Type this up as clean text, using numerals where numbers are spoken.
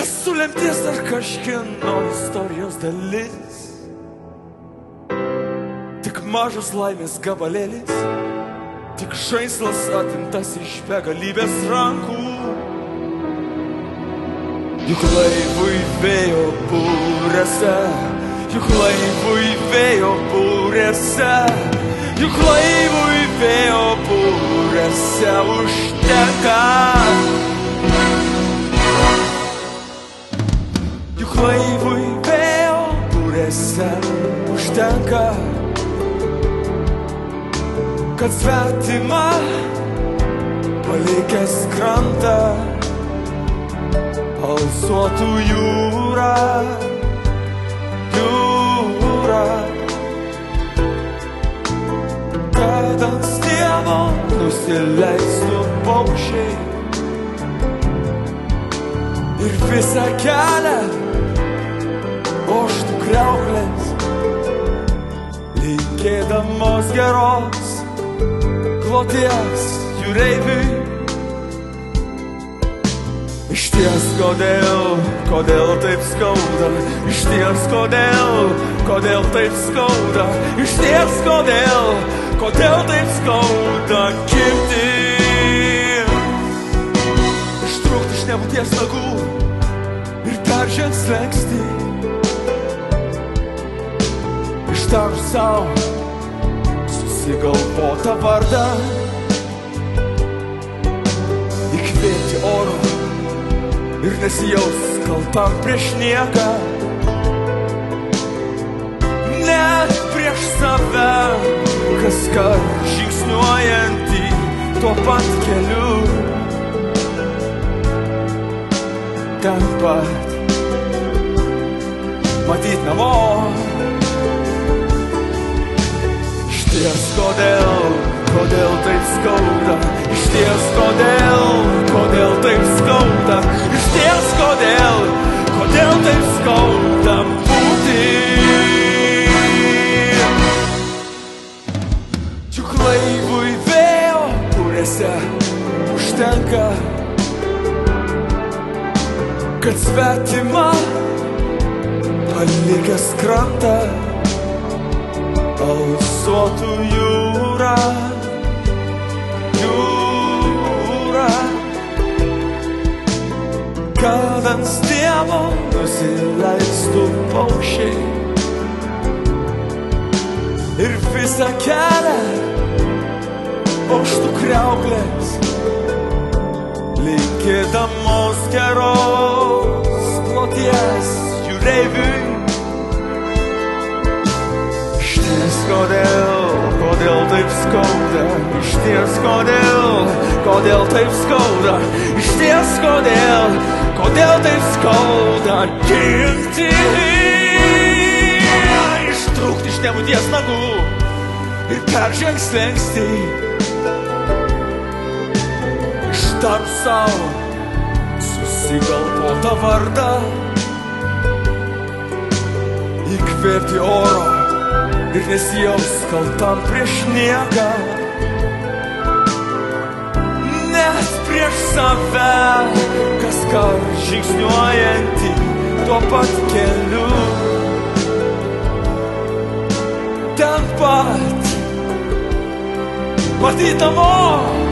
Esu lemties ar kažkieno istorijos dalis, tik mažas laimės gabalėlis, tik žaislas atimtas iš begalybės rankų. Juk laivui vėjo būrėse, juk laivui vėjo būrėse, juk laivui vėjo būrėse užtenka. Juk laivui vėjo būrėse užtenka, kad svetima palikęs krantą alsuotų jūra, jūra, kad ant stiebo nusileistų paukščiai ir visą kelią oštų kriauklės, linkėdamos geros kloties jūreiviui. Išties kodėl taip skauda, išties kodėl taip skauda, išties kodėl taip skauda kirti. Ištrūkti iš nebūties nagų ir peržengt slenkstį, ištarus savo susigalvotą vardą, įkvėpti oro ir nesijaus kaltam prieš nieką, net prieš save, kaskart žingsniuojantį tuo pat keliu. Ten pat matyt namo. Išties kodėl taip skauda, išties kodėl taip skauda, išties kodėl taip skauda būti. Juk laivui vėjo būrėse užtenka, kad svetima palikęs krantą alsuotų jūra, jūra, kad ant stiebo nusileistų paukščiai ir visą kelią oštų kriauklės, linkėdamos geros kloties jūreiviui. Išties kodėl taip skauda, išties kodėl taip skauda, išties kodėl taip skauda kirti. Ištrūkti iš nebūties nagų ir peržengt slenkstį, ištarus savo susigalvotą vardą, įkvėpti oro ir nesijaus kaltam prieš nieką, net prieš save, kaskart žingsniuojantį tuo pat keliu. Ten pat matyt namo.